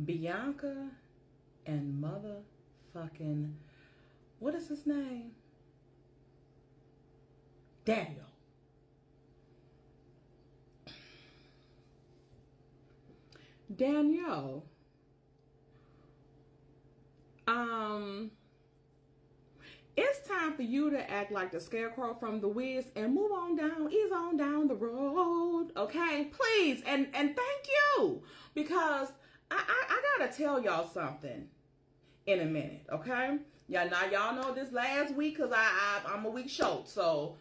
Bianca and motherfucking, what is his name? Daniel. Danielle. It's time for you to act like the scarecrow from The Wiz and move on down, ease on down the road, okay? Please, and thank you, because I gotta tell y'all something in a minute, okay? Yeah, now y'all know this last week, because I'm a week short, so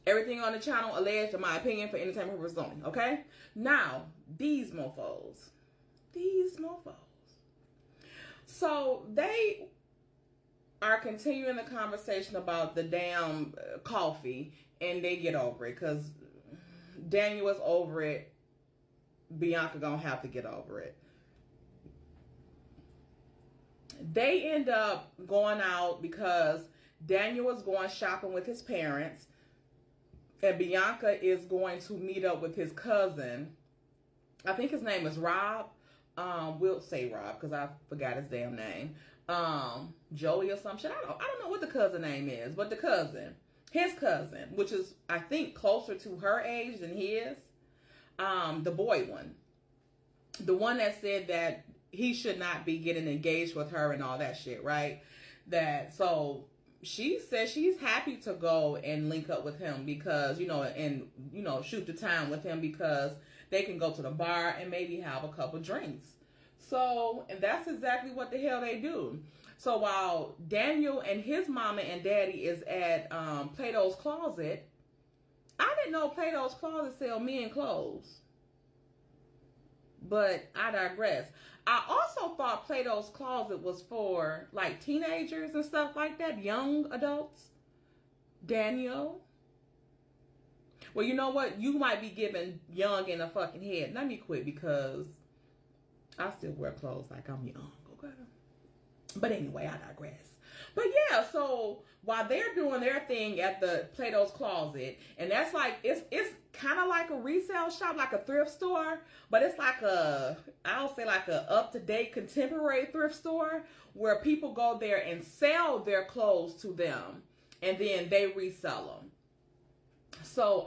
everything on the channel alleged in my opinion for entertainment purposes only, okay? Now, these mofos. So they are continuing the conversation about the damn coffee, and they get over it because Daniel is over it. Bianca gonna have to get over it. They end up going out because Daniel is going shopping with his parents, and Bianca is going to meet up with his cousin. I think his name is Rob. We'll say Rob because I forgot his damn name. Joey or some shit. I don't know what the cousin name is, but his cousin, which is I think closer to her age than his, the boy one, the one that said that he should not be getting engaged with her and all that shit, right? So she says she's happy to go and link up with him because, shoot the time with him because they can go to the bar and maybe have a couple drinks. So, and that's exactly what the hell they do. So while Daniel and his mama and daddy is at Plato's Closet, I didn't know Plato's Closet sell men clothes. But I digress. I also thought Plato's Closet was for like teenagers and stuff like that, young adults. Daniel. Well, you know what? You might be giving young in the fucking head. Let me quit because I still wear clothes like I'm young, okay? But anyway, I digress. But yeah, so while they're doing their thing at the Plato's Closet, and that's like, it's kind of like a resale shop, like a thrift store, but it's like I'll say like a up-to-date contemporary thrift store where people go there and sell their clothes to them, and then they resell them. So,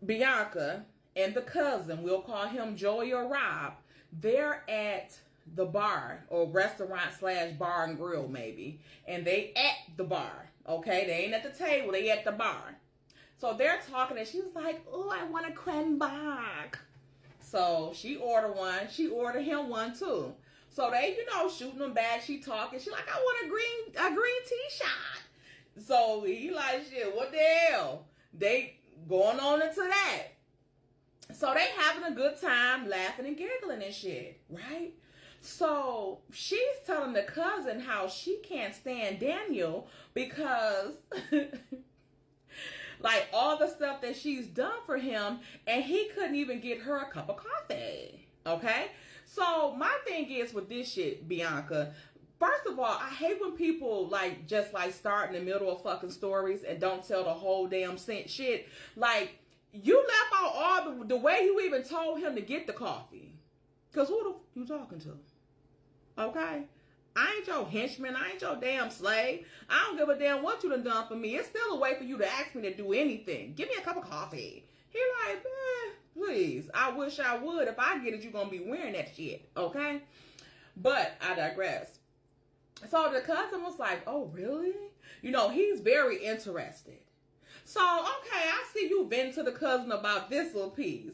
Bianca and the cousin, we'll call him Joey or Rob, they're at the bar or restaurant / bar and grill maybe, and they at the bar, okay? They ain't at the table, they at the bar. So they're talking and she's like, oh, I want a cranbach. So she ordered one, she ordered him one too. So they, shooting them back, she talking, she like, I want a green tea shot. So he like, shit, what the hell? They going on into that. So they having a good time, laughing and giggling and shit, right? So she's telling the cousin how she can't stand Daniel because like all the stuff that she's done for him, and he couldn't even get her a cup of coffee, okay? So my thing is with this shit, Bianca, first of all, I hate when people just start in the middle of fucking stories and don't tell the whole damn shit. Like, you left out all the way you even told him to get the coffee. Because who the f you talking to? Okay? I ain't your henchman. I ain't your damn slave. I don't give a damn what you done for me. It's still a way for you to ask me to do anything. Give me a cup of coffee. He like, please. I wish I would. If I get it, you're going to be wearing that shit. Okay? But I digress. So the cousin was like, oh, really? He's very interested. So, okay, I see you been to the cousin about this little piece.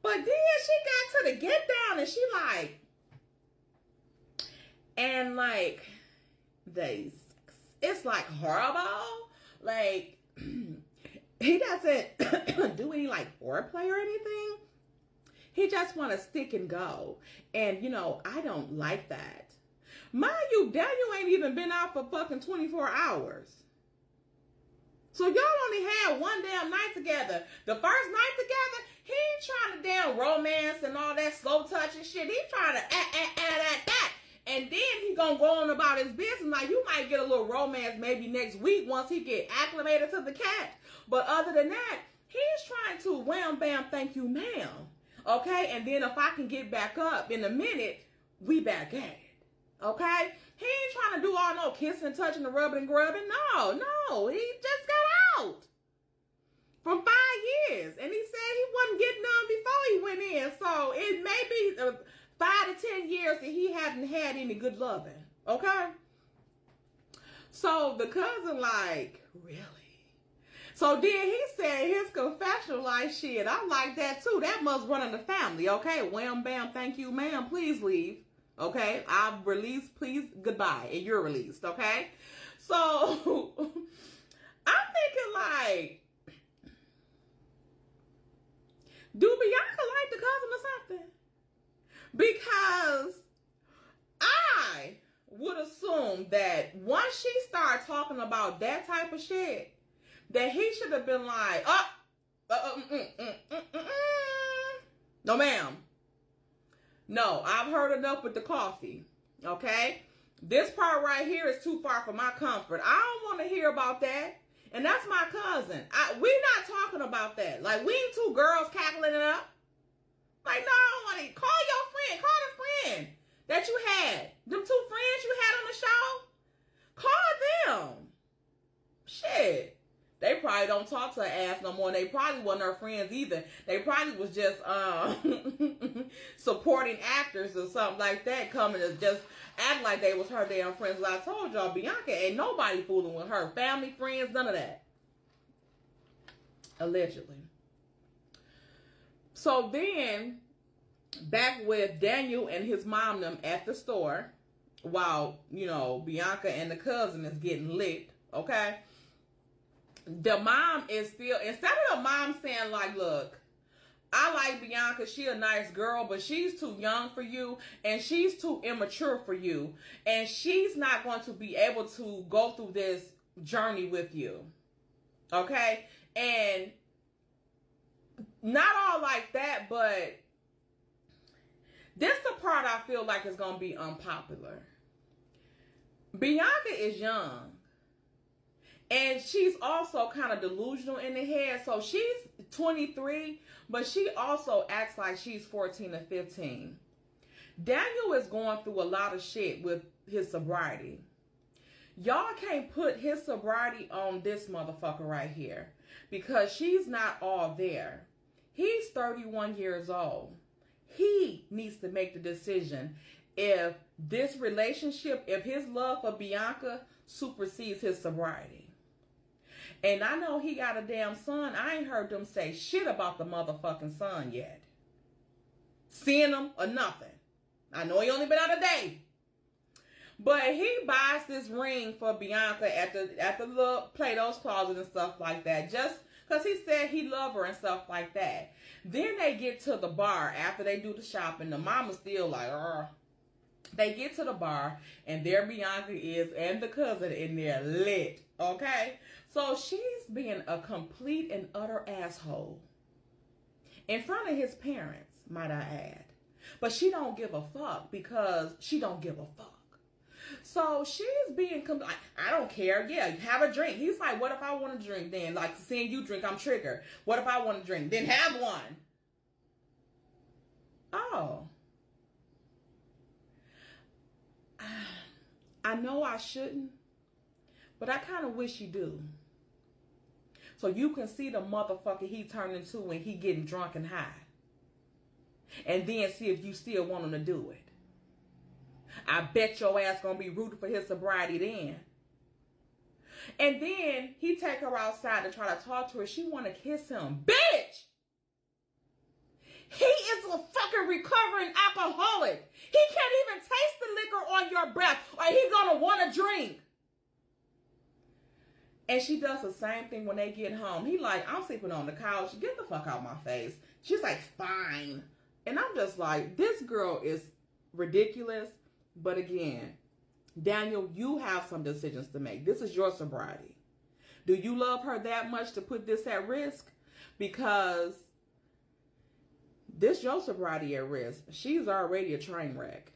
But then she got to the get down and she like, and like, it's like horrible. Like, he doesn't do any like foreplay or anything. He just want to stick and go. And, I don't like that. Mind you, Daniel ain't even been out for fucking 24 hours. So y'all only had one damn night together. The first night together, he ain't trying to damn romance and all that slow touch and shit. He trying to that. And then he gonna go on about his business. Now, you might get a little romance maybe next week once he get acclimated to the cat. But other than that, He's trying to wham, bam, thank you, ma'am. Okay? And then if I can get back up in a minute, we back at it. Okay? He ain't trying to do all no kissing, touching, and rubbing and grubbing. No. He just got out from 5 years. And he said he wasn't getting none before he went in. So it may be 5 to 10 years that he hadn't had any good loving. Okay? So the cousin like, really? So then he said his confession like, shit, I like that too. That must run in the family. Okay? Wham, bam, thank you, ma'am. Please leave. Okay? I'm released. Please, goodbye. And you're released. Okay? So I'm thinking like, do Bianca like the cousin or something? Because I would assume that once she started talking about that type of shit, that he should have been like, no ma'am. No, I've heard enough with the coffee. Okay? This part right here is too far for my comfort. I don't want to hear about that. And that's my cousin. We're not talking about that. Like, we ain't two girls cackling it up. Like, no, I don't want to. Call your friend. Call the friend that you had. Them 2 friends you had on the show. Call them. Shit. They probably don't talk to her ass no more. And they probably wasn't her friends either. They probably was just supporting actors or something like that, coming to just act like they was her damn friends. I told y'all, Bianca ain't nobody fooling with her. Family, friends, none of that. Allegedly. So then, back with Daniel and his mom them at the store, while, Bianca and the cousin is getting lit, okay? The mom is still, instead of the mom saying like, look, I like Bianca, she a nice girl, but she's too young for you, and she's too immature for you, and she's not going to be able to go through this journey with you, okay? And not all like that, but this the part I feel like is going to be unpopular. Bianca is young. And she's also kind of delusional in the head. So she's 23, but she also acts like she's 14 or 15. Daniel is going through a lot of shit with his sobriety. Y'all can't put his sobriety on this motherfucker right here, because she's not all there. He's 31 years old. He needs to make the decision if this relationship, if his love for Bianca supersedes his sobriety. And I know he got a damn son. I ain't heard them say shit about the motherfucking son yet. Seeing him or nothing. I know he only been out a day. But he buys this ring for Bianca at the little Plato's Closet and stuff like that. Just because he said he loved her and stuff like that. Then they get to the bar after they do the shopping. The mama's still like, They get to the bar, and there Bianca is and the cousin in there lit. Okay? So she's being a complete and utter asshole in front of his parents, might I add. But she don't give a fuck because she don't give a fuck. So she's being, I don't care. Yeah, have a drink. He's like, what if I want to drink then? Like, seeing you drink, I'm triggered. What if I want to drink? Then have one. Oh. I know I shouldn't, but I kind of wish you do. So you can see the motherfucker he turned into when he getting drunk and high. And then see if you still want him to do it. I bet your ass gonna be rooting for his sobriety then. And then he take her outside to try to talk to her. She want to kiss him. Bitch! He is a fucking recovering alcoholic. He can't even taste the liquor on your breath, or he gonna want to drink. And she does the same thing when they get home. He like, I'm sleeping on the couch. Get the fuck out of my face. She's like, fine. And I'm just like, this girl is ridiculous. But again, Daniel, you have some decisions to make. This is your sobriety. Do you love her that much to put this at risk? Because this your sobriety at risk. She's already a train wreck.